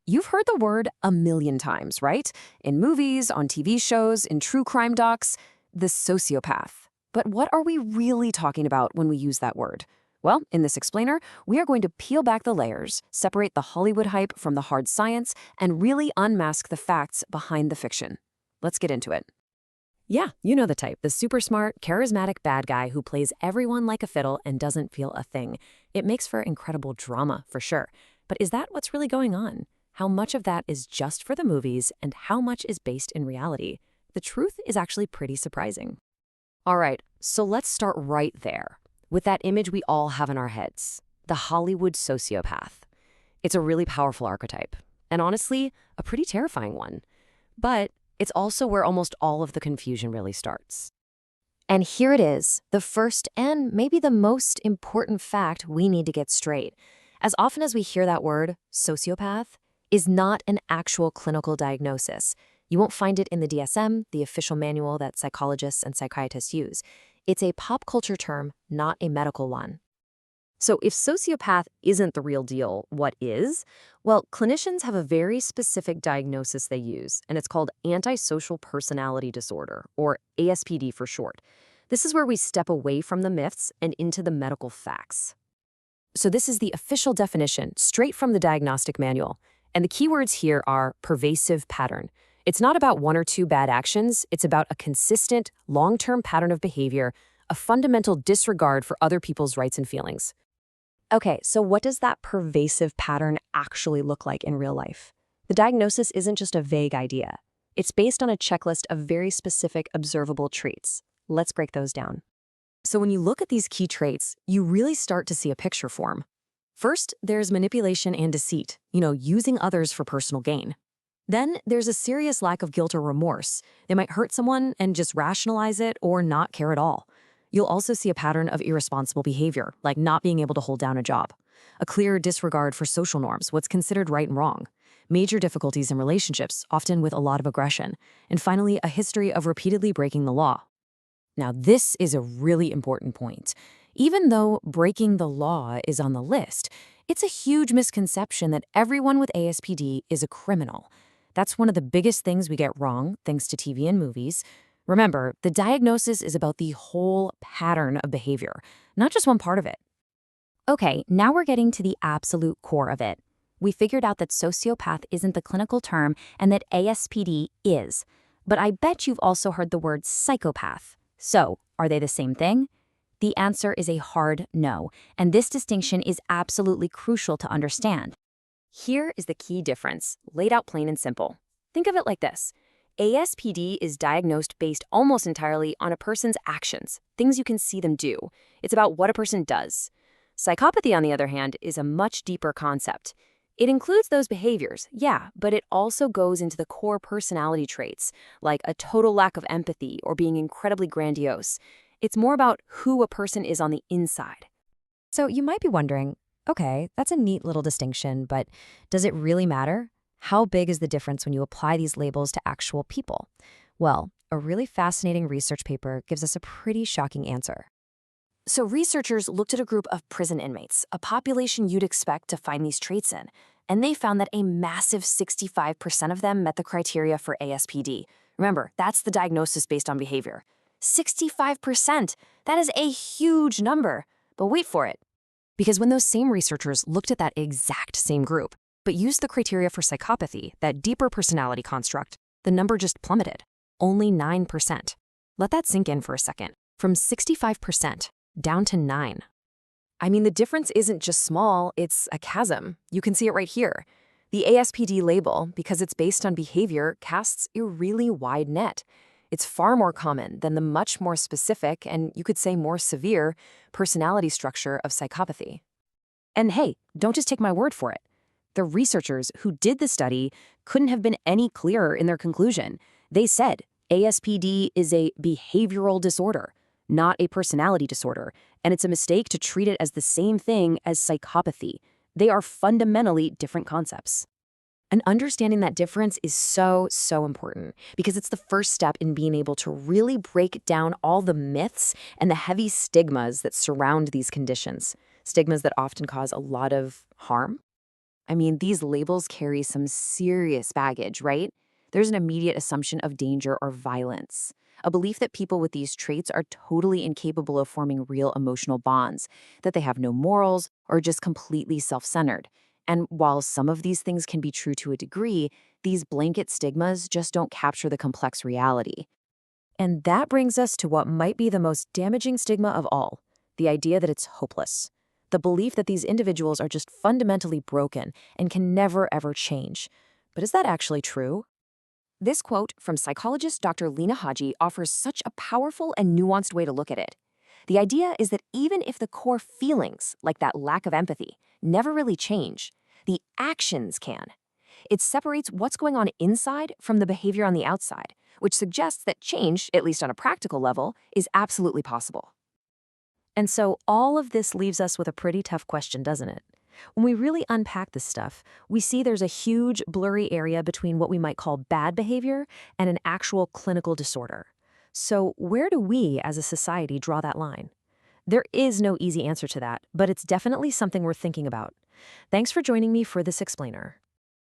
You've heard the word a million times, right? In movies, on TV shows, in true crime docs, the sociopath. But what are we really talking about when we use that word? Well, in this explainer, we are going to peel back the layers, separate the Hollywood hype from the hard science, and really unmask the facts behind the fiction. Let's get into it. Yeah, you know the type, the super smart, charismatic bad guy who plays everyone like a fiddle and doesn't feel a thing. It makes for incredible drama, for sure. But is that what's really going on? How much of that is just for the movies and how much is based in reality? The truth is actually pretty surprising. All right, so let's start right there with that image we all have in our heads, the Hollywood sociopath. It's a really powerful archetype, and honestly, a pretty terrifying one. But it's also where almost all of the confusion really starts. And here it is, the first and maybe the most important fact we need to get straight. As often as we hear that word, sociopath, is not an actual clinical diagnosis. You won't find it in the DSM, the official manual that psychologists and psychiatrists use. It's a pop culture term, not a medical one. So if sociopath isn't the real deal, what is? Well, clinicians have a very specific diagnosis they use, and it's called Antisocial Personality Disorder, or ASPD for short. This is where we step away from the myths and into the medical facts. So this is the official definition, straight from the diagnostic manual. And the keywords here are pervasive pattern. It's not about one or two bad actions, it's about a consistent, long-term pattern of behavior, a fundamental disregard for other people's rights and feelings. Okay, so what does that pervasive pattern actually look like in real life? The diagnosis isn't just a vague idea. It's based on a checklist of very specific observable traits. Let's break those down. So when you look at these key traits, you really start to see a picture form. First, there's manipulation and deceit, using others for personal gain. Then there's a serious lack of guilt or remorse. They might hurt someone and just rationalize it or not care at all. You'll also see a pattern of irresponsible behavior, like not being able to hold down a job. A clear disregard for social norms, what's considered right and wrong. Major difficulties in relationships, often with a lot of aggression. And finally, a history of repeatedly breaking the law. Now, this is a really important point. Even though breaking the law is on the list, it's a huge misconception that everyone with ASPD is a criminal. That's one of the biggest things we get wrong, thanks to TV and movies. Remember, the diagnosis is about the whole pattern of behavior, not just one part of it. Okay, now we're getting to the absolute core of it. We figured out that sociopath isn't the clinical term and that ASPD is. But I bet you've also heard the word psychopath. So, are they the same thing? The answer is a hard no, and this distinction is absolutely crucial to understand. Here is the key difference, laid out plain and simple. Think of it like this. ASPD is diagnosed based almost entirely on a person's actions, things you can see them do. It's about what a person does. Psychopathy, on the other hand, is a much deeper concept. It includes those behaviors, yeah, but it also goes into the core personality traits, like a total lack of empathy or being incredibly grandiose. It's more about who a person is on the inside. So you might be wondering, okay, that's a neat little distinction, but does it really matter? How big is the difference when you apply these labels to actual people? Well, a really fascinating research paper gives us a pretty shocking answer. So researchers looked at a group of prison inmates, a population you'd expect to find these traits in, and they found that a massive 65% of them met the criteria for ASPD. Remember, that's the diagnosis based on behavior. 65%! That is a huge number. But wait for it. Because when those same researchers looked at that exact same group, but used the criteria for psychopathy, that deeper personality construct, the number just plummeted. Only 9%. Let that sink in for a second. From 65% down to 9. I mean, the difference isn't just small, it's a chasm. You can see it right here. The ASPD label, because it's based on behavior, casts a really wide net. It's far more common than the much more specific, and you could say more severe, personality structure of psychopathy. And hey, don't just take my word for it. The researchers who did the study couldn't have been any clearer in their conclusion. They said ASPD is a behavioral disorder, not a personality disorder, and it's a mistake to treat it as the same thing as psychopathy. They are fundamentally different concepts. And understanding that difference is so important because it's the first step in being able to really break down all the myths and the heavy stigmas that surround these conditions, stigmas that often cause a lot of harm. I mean, these labels carry some serious baggage, right? There's an immediate assumption of danger or violence, a belief that people with these traits are totally incapable of forming real emotional bonds, that they have no morals or just completely self-centered. And while some of these things can be true to a degree, these blanket stigmas just don't capture the complex reality. And that brings us to what might be the most damaging stigma of all, the idea that it's hopeless. The belief that these individuals are just fundamentally broken and can never ever change. But is that actually true? This quote from psychologist Dr. Lena Haji offers such a powerful and nuanced way to look at it. The idea is that even if the core feelings, like that lack of empathy, never really change, the actions can. It separates what's going on inside from the behavior on the outside, which suggests that change, at least on a practical level, is absolutely possible. And so all of this leaves us with a pretty tough question, doesn't it? When we really unpack this stuff, we see there's a huge, blurry area between what we might call bad behavior and an actual clinical disorder. So where do we, as a society, draw that line? There is no easy answer to that, but it's definitely something worth thinking about. Thanks for joining me for this explainer.